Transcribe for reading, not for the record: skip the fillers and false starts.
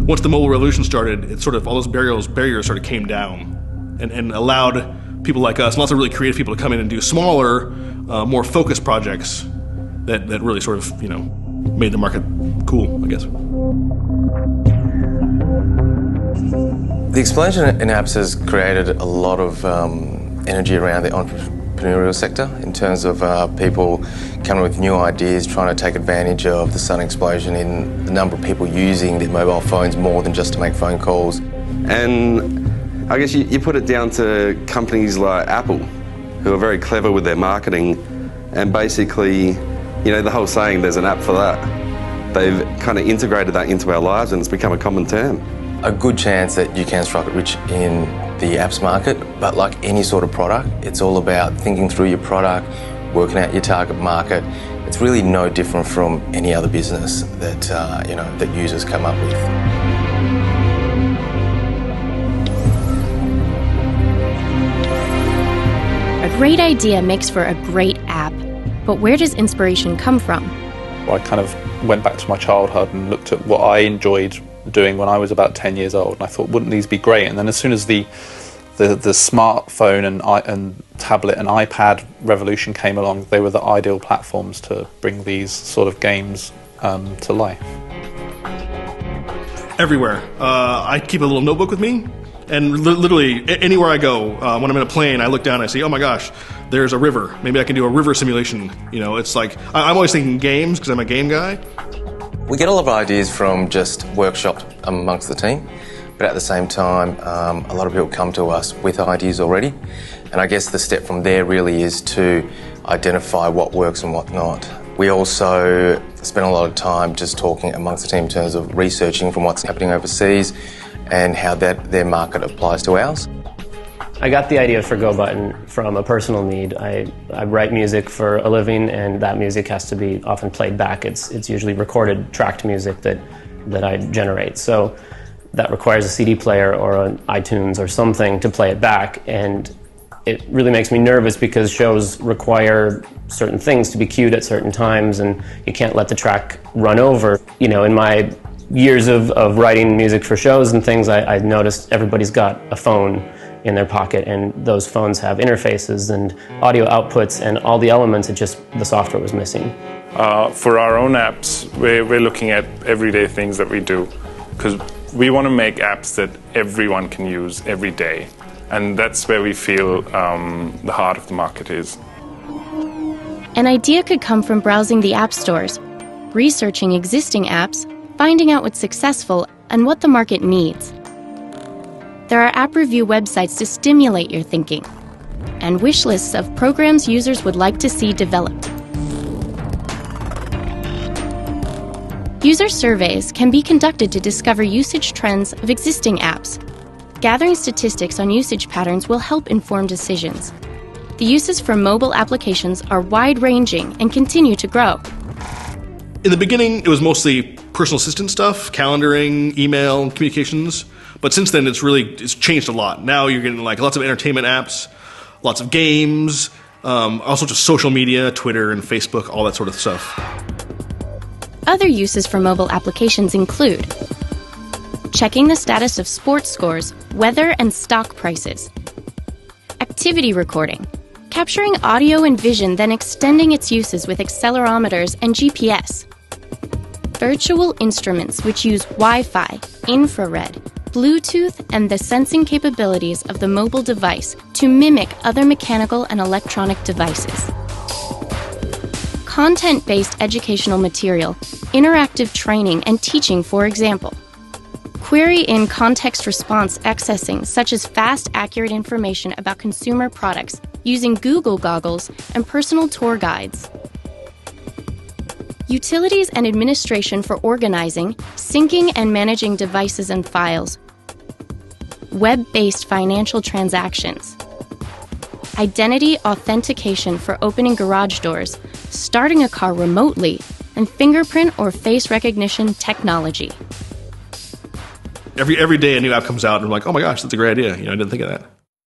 once the mobile revolution started, it sort of all those barriers sort of came down and allowed people like us, and lots of really creative people, to come in and do smaller, more focused projects that really sort of, made the market cool, I guess. The explosion in apps has created a lot of energy around the entrepreneurial sector in terms of people coming with new ideas, trying to take advantage of the sudden explosion in the number of people using their mobile phones more than just to make phone calls. And I guess you put it down to companies like Apple, who are very clever with their marketing, and basically, the whole saying, there's an app for that. They've kind of integrated that into our lives, and it's become a common term. A good chance that you can strike it rich in the apps market, but like any sort of product, it's all about thinking through your product, working out your target market. It's really no different from any other business that that users come up with. A great idea makes for a great app, but where does inspiration come from? I kind of went back to my childhood and looked at what I enjoyed doing when I was about 10 years old, and I thought, wouldn't these be great? And then as soon as the smartphone and tablet and iPad revolution came along, they were the ideal platforms to bring these sort of games to life. Everywhere. I keep a little notebook with me, and literally anywhere I go, when I'm in a plane, I look down and I see, oh my gosh, there's a river. Maybe I can do a river simulation. It's like, I'm always thinking games because I'm a game guy. We get a lot of ideas from just workshops amongst the team, but at the same time, a lot of people come to us with ideas already. And I guess the step from there really is to identify what works and what not. We also spend a lot of time just talking amongst the team in terms of researching from what's happening overseas and how their market applies to ours. I got the idea for Go Button from a personal need. I write music for a living, and that music has to be often played back. It's usually recorded, tracked music that I generate. So that requires a CD player or an iTunes or something to play it back, and it really makes me nervous because shows require certain things to be queued at certain times, and you can't let the track run over. In my years of writing music for shows and things, I noticed everybody's got a phone in their pocket, and those phones have interfaces and audio outputs and all the elements. The software was missing. For our own apps, we're looking at everyday things that we do, because we want to make apps that everyone can use every day, and that's where we feel the heart of the market is. An idea could come from browsing the app stores, researching existing apps, finding out what's successful and what the market needs. There are app review websites to stimulate your thinking, and wish lists of programs users would like to see developed. User surveys can be conducted to discover usage trends of existing apps. Gathering statistics on usage patterns will help inform decisions. The uses for mobile applications are wide-ranging and continue to grow. In the beginning, it was mostly personal assistant stuff, calendaring, email, communications. But since then, it's changed a lot. Now you're getting lots of entertainment apps, lots of games, also just social media, Twitter and Facebook, all that sort of stuff. Other uses for mobile applications include checking the status of sports scores, weather and stock prices, activity recording, capturing audio and vision, then extending its uses with accelerometers and GPS, virtual instruments which use Wi-Fi, infrared, Bluetooth, and the sensing capabilities of the mobile device to mimic other mechanical and electronic devices. Content-based educational material, interactive training and teaching, for example. Query in context response accessing, such as fast, accurate information about consumer products using Google goggles and personal tour guides. Utilities and administration for organizing, syncing and managing devices and files. Web-based financial transactions. Identity authentication for opening garage doors, starting a car remotely, and fingerprint or face recognition technology. Every day a new app comes out and I'm like, oh my gosh, that's a great idea. I didn't think of that.